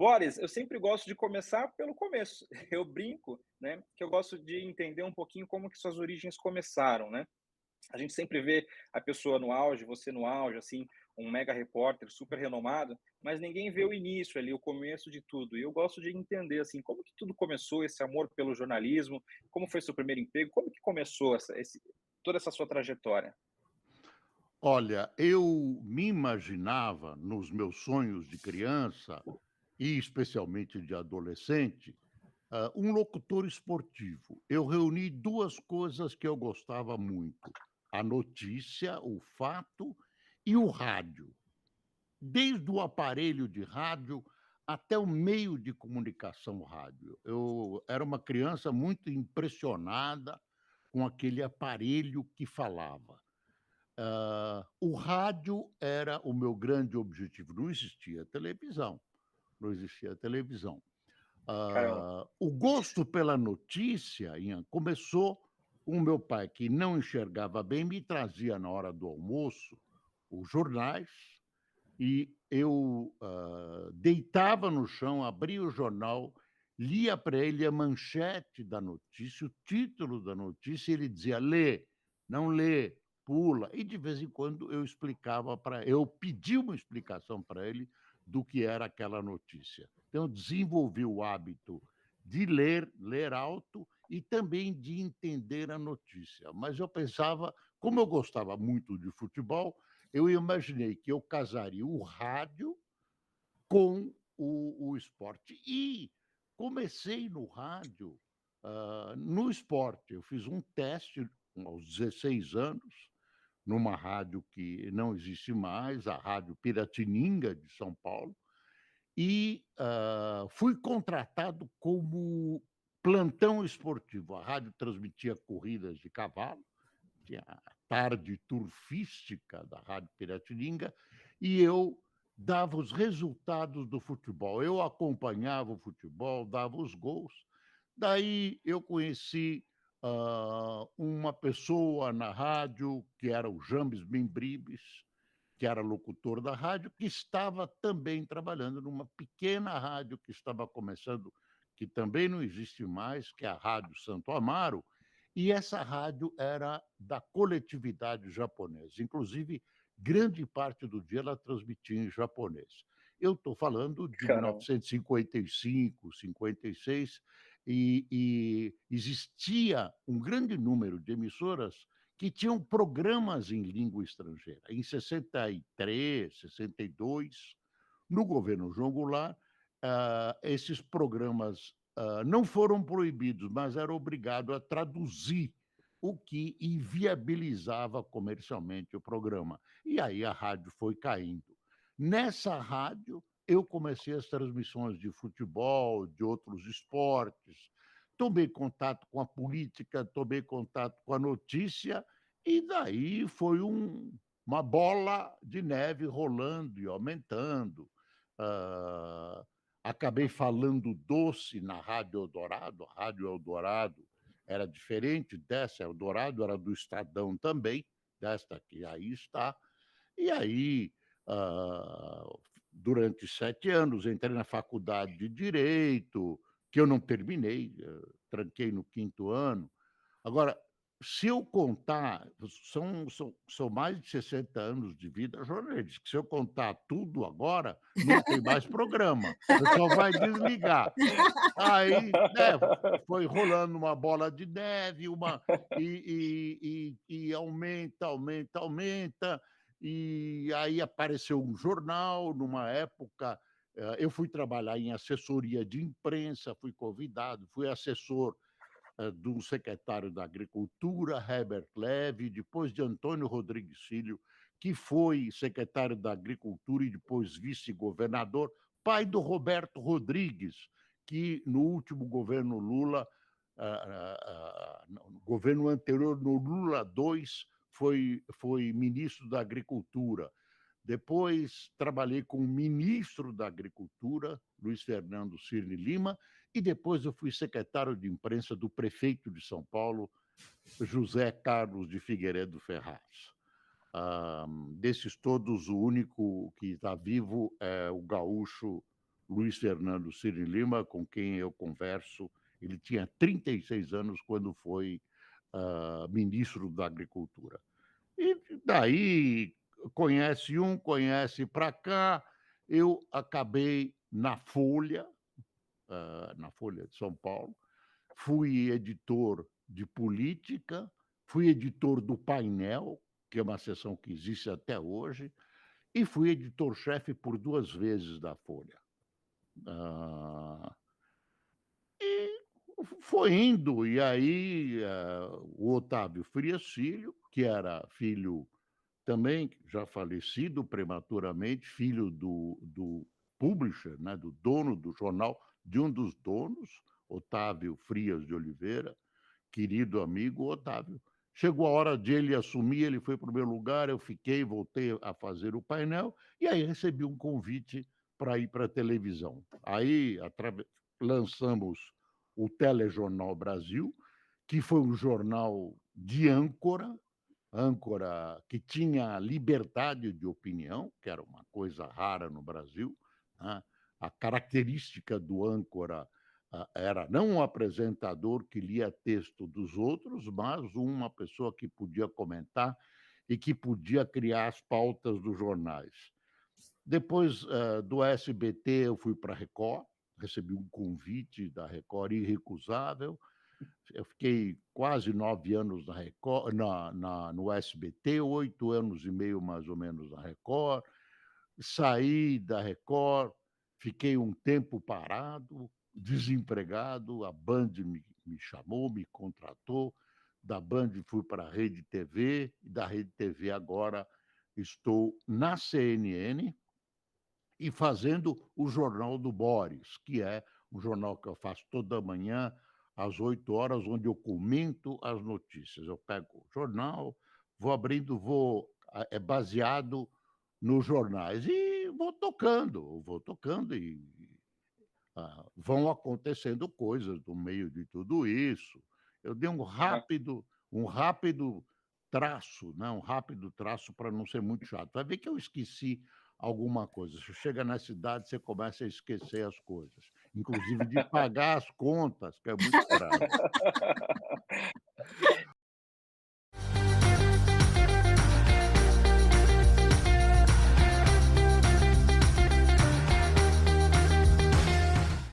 Boris, eu sempre gosto de começar pelo começo. Eu brinco, né, que eu gosto de entender um pouquinho como que suas origens começaram, né. A gente sempre vê a pessoa no auge, você no auge, assim, um mega repórter super renomado, mas ninguém vê o início ali, o começo de tudo. E eu gosto de entender, assim, como que tudo começou, esse amor pelo jornalismo, como foi seu primeiro emprego, como que começou toda essa sua trajetória? Olha, eu me imaginava nos meus sonhos de criança e especialmente de adolescente, um locutor esportivo. Eu reuni 2 coisas que eu gostava muito: a notícia, o fato e o rádio. Desde o aparelho de rádio até o meio de comunicação rádio. Eu era uma criança muito impressionada com aquele aparelho que falava. O rádio era o meu grande objetivo. Não existia televisão, não existia televisão. Caramba, O gosto pela notícia, Ian, começou com o meu pai, que não enxergava bem, me trazia na hora do almoço os jornais e eu, deitava no chão, abria o jornal, lia para ele a manchete da notícia, o título da notícia, e ele dizia: "Lê, não lê, pula", e de vez em quando eu pedi uma explicação para ele do que era aquela notícia. Então eu desenvolvi o hábito de ler alto e também de entender a notícia, mas eu pensava, como eu gostava muito de futebol, eu imaginei que eu casaria o rádio com o esporte. E comecei no rádio, no esporte. Eu fiz um teste aos 16 anos, numa rádio que não existe mais, a Rádio Piratininga de São Paulo, e, fui contratado como plantão esportivo. A rádio transmitia corridas de cavalo, tinha a tarde turfística da Rádio Piratininga, e eu dava os resultados do futebol. Eu acompanhava o futebol, dava os gols. Daí eu conheci, uma pessoa na rádio, que era o James Membrives, que era locutor da rádio, que estava também trabalhando numa pequena rádio que estava começando, que também não existe mais, que é a Rádio Santo Amaro, e essa rádio era da coletividade japonesa. Inclusive, grande parte do dia ela transmitia em japonês. Eu estou falando de caramba. 1955, 56, e existia um grande número de emissoras que tinham programas em língua estrangeira. Em 63, 62, no governo João Goulart, esses programas não foram proibidos, mas era obrigado a traduzir, o que inviabilizava comercialmente o programa. E aí a rádio foi caindo. Nessa rádio, eu comecei as transmissões de futebol, de outros esportes, tomei contato com a política, tomei contato com a notícia, e daí foi uma bola de neve rolando e aumentando. Ah, Acabei falando doce na Rádio Eldorado. A Rádio Eldorado era diferente dessa, Eldorado era do Estadão também, desta que aí está. E aí, ah, durante 7 anos, entrei na faculdade de Direito, que eu não terminei, tranquei no quinto ano. Agora, se eu contar, são mais de 60 anos de vida jornalística. Se eu contar tudo agora, não tem mais programa, o pessoal vai desligar. Aí, né, foi rolando uma bola de neve, e aumenta, aumenta, aumenta, e aí apareceu um jornal numa época. Eu fui trabalhar em assessoria de imprensa, fui convidado, fui assessor do secretário da Agricultura, Herbert Levy, depois de Antônio Rodrigues Filho, que foi secretário da Agricultura e depois vice-governador, pai do Roberto Rodrigues, que no último governo Lula, no governo anterior, no Lula II, foi ministro da Agricultura. Depois trabalhei com o ministro da Agricultura, Luiz Fernando Cirne Lima, e depois eu fui secretário de imprensa do prefeito de São Paulo, José Carlos de Figueiredo Ferraz. Desses todos, o único que está vivo é o gaúcho Luiz Fernando Ciro Lima, com quem eu converso. Ele tinha 36 anos quando foi ministro da Agricultura. E daí conhece um, conhece para cá. Eu acabei na Folha de São Paulo, fui editor de política, fui editor do Painel, que é uma seção que existe até hoje, e fui editor-chefe por 2 vezes da Folha. E foi indo, e aí o Otávio Frias Filho, que era filho também, já falecido prematuramente, filho do publisher, né, do dono do jornal, de um dos donos, Otávio Frias de Oliveira, querido amigo Otávio. Chegou a hora de ele assumir, ele foi para o meu lugar, eu fiquei, voltei a fazer o painel, e aí recebi um convite para ir para a televisão. Aí lançamos o Telejornal Brasil, que foi um jornal de âncora que tinha liberdade de opinião, que era uma coisa rara no Brasil, né? A característica do âncora era não um apresentador que lia texto dos outros, mas uma pessoa que podia comentar e que podia criar as pautas dos jornais. Depois do SBT, eu fui para a Record, recebi um convite da Record irrecusável. Eu fiquei quase 9 anos na Record, no SBT, 8 anos e meio mais ou menos na Record. Saí da Record, fiquei um tempo parado, desempregado. A Band me chamou, me contratou. Da Band fui para a Rede TV, e da Rede TV agora estou na CNN e fazendo o Jornal do Boris, que é um jornal que eu faço toda manhã, às 8 horas, onde eu comento as notícias. Eu pego o jornal, vou abrindo, é baseado nos jornais e vou tocando e vão acontecendo coisas no meio de tudo isso. Eu dei um rápido traço, né? Um rápido traço para não ser muito chato. Vai ver que eu esqueci alguma coisa. Você chega na cidade, você começa a esquecer as coisas, inclusive de pagar as contas, que é muito grave.